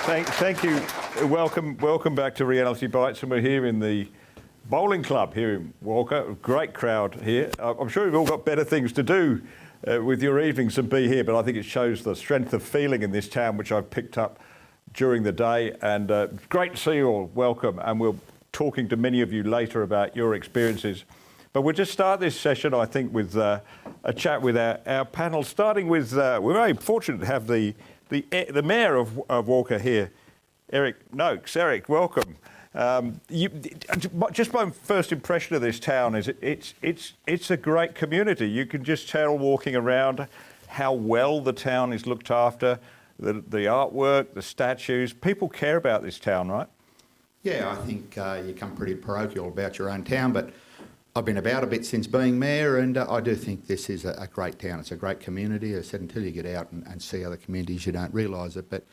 Thank you. Welcome back to Reality Bites, and we're here in the bowling club here in Walcha. A great crowd here. I'm sure you've all got better things to do with your evenings than be here, but I think it shows the strength of feeling in this town, which I've picked up during the day. And great to see you all. Welcome, and we'll be talking to many of you later about your experiences. But we'll just start this session, I think, with a chat with our panel, starting with, we're very fortunate to have the Mayor of Walcha here, Eric Noakes. Eric, welcome. Just my first impression of this town is it's a great community. You can just tell walking around how well the town is looked after, the artwork, the statues. People care about this town, right? Yeah, I think you come pretty parochial about your own town, but I've been about a bit since being mayor, and I do think this is a great town. It's a great community. As I said, until you get out and see other communities, you don't realise it. But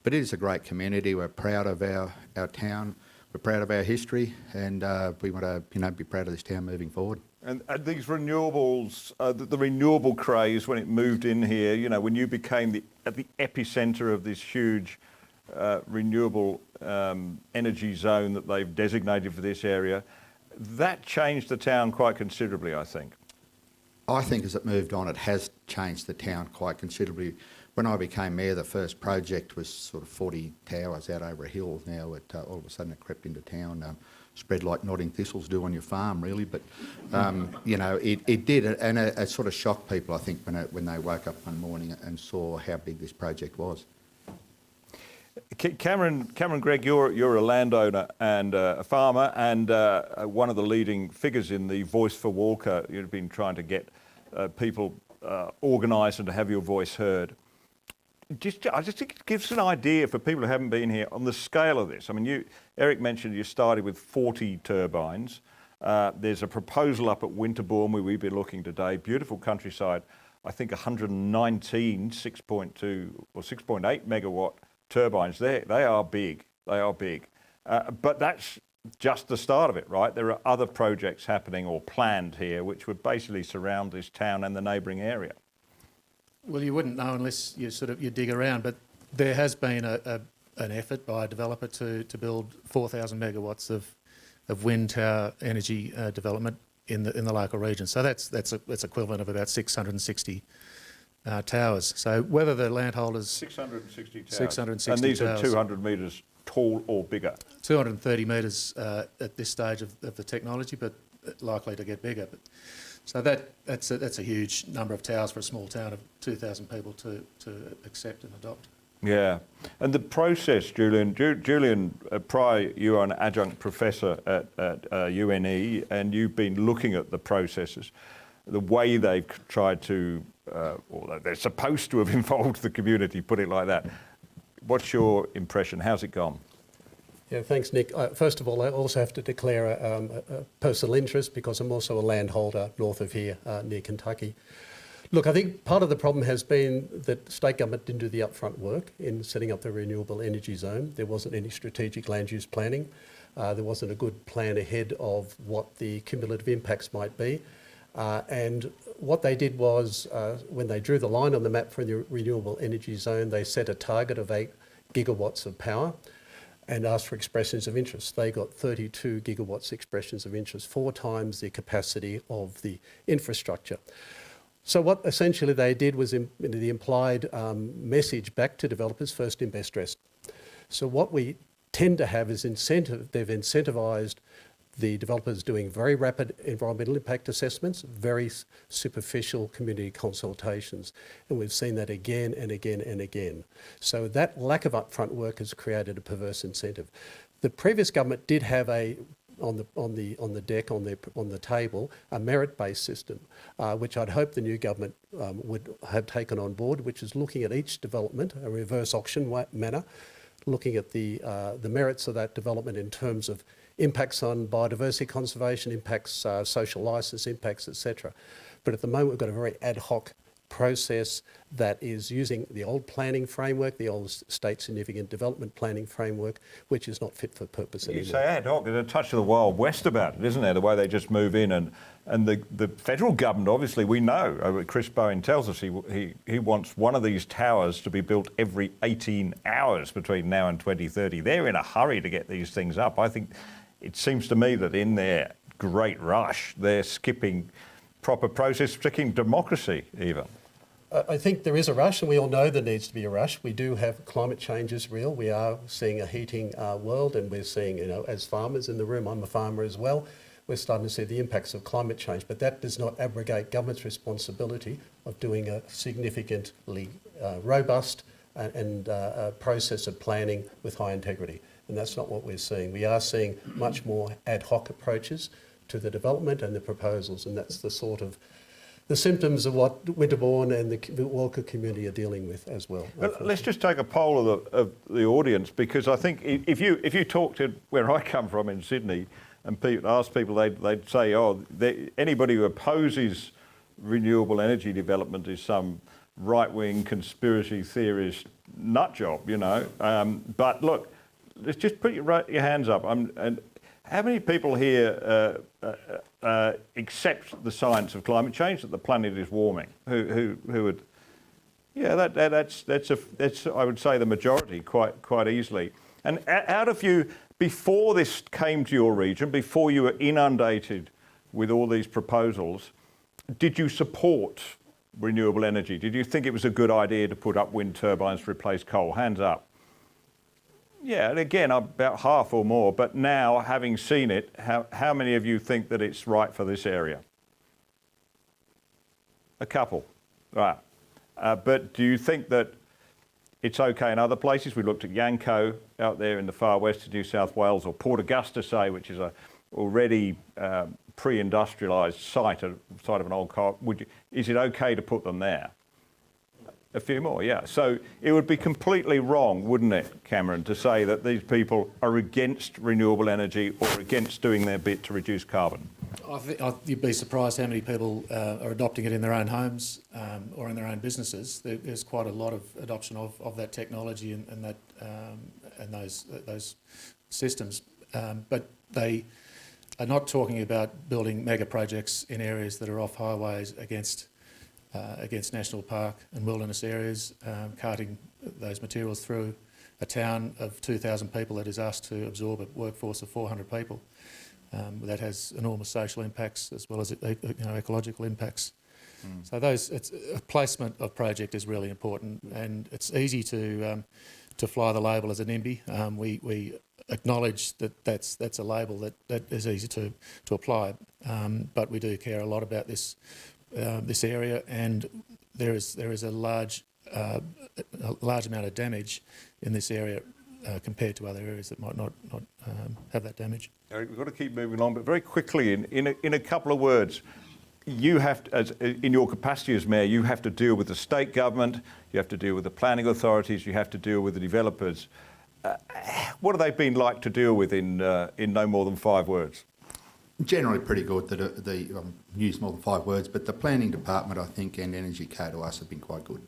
it is a great community. We're proud of our town. We're proud of our history, and we want to be proud of this town moving forward. And these renewables, the renewable craze when it moved in here, when you became at the epicentre of this huge renewable energy zone that they've designated for this area, that changed the town quite considerably, I think. I think as it moved on, it has changed the town quite considerably. When I became mayor, the first project was sort of 40 towers out over a hill. Now all of a sudden it crept into town, spread like nodding thistles do on your farm, really. But, it did, and it sort of shocked people, I think, when they woke up one morning and saw how big this project was. Cameron Gregg, you're a landowner and a farmer, and one of the leading figures in the Voice for Walcha. You've been trying to get people organised and to have your voice heard. I just think it gives an idea for people who haven't been here on the scale of this. I mean, Eric mentioned you started with 40 turbines. There's a proposal up at Winterbourne where we've been looking today. Beautiful countryside. I think 119 6.2 or 6.8 megawatt turbines. They are big. They are big. But that's just the start of it, right? There are other projects happening or planned here which would basically surround this town and the neighbouring area. Well, you wouldn't know unless you dig around, but there has been an effort by a developer to build 4,000 megawatts of wind tower energy development in the local region. So that's equivalent of about 660 towers. So whether the landholders... 660 towers. 660 and these towers. are 200 metres tall or bigger. 230 metres at this stage of the technology, but likely to get bigger. So that's a huge number of towers for a small town of 2,000 people to accept and adopt. Yeah, and the process, Julian, prior you are an adjunct professor at UNE, and you've been looking at the processes, the way they've tried to, or they're supposed to have involved the community, put it like that. What's your impression? How's it gone? Yeah, thanks, Nick. First of all, I also have to declare a personal interest because I'm also a landholder north of here, near Kentucky. Look, I think part of the problem has been that state government didn't do the upfront work in setting up the renewable energy zone. There wasn't any strategic land use planning. There wasn't a good plan ahead of what the cumulative impacts might be. And what they did was, when they drew the line on the map for the renewable energy zone, they set a target of 8 gigawatts of power and asked for expressions of interest. They got 32 gigawatts expressions of interest, 4 times the capacity of the infrastructure. So what essentially they did was the implied message back to developers, first in, best dressed. So what we tend to have is they've incentivised the developers doing very rapid environmental impact assessments, very superficial community consultations. And we've seen that again and again and again. So that lack of upfront work has created a perverse incentive. The previous government did have on the table, a merit-based system, which I'd hope the new government would have taken on board, which is looking at each development, a reverse auction manner, looking at the merits of that development in terms of impacts on biodiversity conservation, impacts social licence, impacts, etc. But at the moment, we've got a very ad hoc process that is using the old planning framework, the old state significant development planning framework, which is not fit for purpose You anymore. say ad hoc, there's a touch of the Wild West about it, isn't there? The way they just move in and the federal government, obviously, we know, Chris Bowen tells us he wants one of these towers to be built every 18 hours between now and 2030. They're in a hurry to get these things up. I think it seems to me that in their great rush, they're skipping proper process, skipping democracy even. I think there is a rush, and we all know there needs to be a rush. We do have climate change is real. We are seeing a heating world, and we're seeing, as farmers in the room, I'm a farmer as well, we're starting to see the impacts of climate change. But that does not abrogate government's responsibility of doing a significantly robust and process of planning with high integrity. And that's not what we're seeing. We are seeing much more ad hoc approaches to the development and the proposals, and that's the sort of the symptoms of what Winterbourne and the Walcha community are dealing with as well. Let's just take a poll of the audience, because I think if you talk to where I come from in Sydney and ask people, they'd say, anybody who opposes renewable energy development is some right-wing conspiracy theorist nut job, But look, let's just put your hands up. And how many people here accept the science of climate change, that the planet is warming? Who would? Yeah, that's I would say the majority quite easily. And out of you, before this came to your region, before you were inundated with all these proposals, did you support renewable energy? Did you think it was a good idea to put up wind turbines to replace coal? Hands up. Yeah, and again, about half or more. But now, having seen it, how many of you think that it's right for this area? A couple, right. But do you think that it's okay in other places? We looked at Yanco out there in the far west of New South Wales, or Port Augusta, say, which is a already pre-industrialised site of an old car. Is it okay to put them there? A few more, yeah. So it would be completely wrong, wouldn't it, Cameron, to say that these people are against renewable energy or against doing their bit to reduce carbon? You'd be surprised how many people are adopting it in their own homes or in their own businesses. There's quite a lot of adoption of that technology and those systems, but they are not talking about building mega projects in areas that are off highways against national park and wilderness areas, carting those materials through a town of 2,000 people that is asked to absorb a workforce of 400 people. That has enormous social impacts as well as ecological impacts. So a placement of project is really important, and it's easy to fly the label as a NIMBY. We acknowledge that that's a label that is easy to apply, but we do care a lot about this area, and there is a large amount of damage in this area compared to other areas that might not have that damage. Eric, we've got to keep moving along, but very quickly, in a couple of words, you have to, in your capacity as mayor, you have to deal with the state government, you have to deal with the planning authorities, you have to deal with the developers. What have they been like to deal with in no more than 5 words? Generally pretty good. Use more than 5 words, but the planning department, I think, and Energy Co to us have been quite good.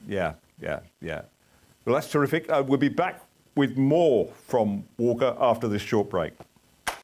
Yeah. Well, that's terrific. We'll be back with more from Walcha after this short break.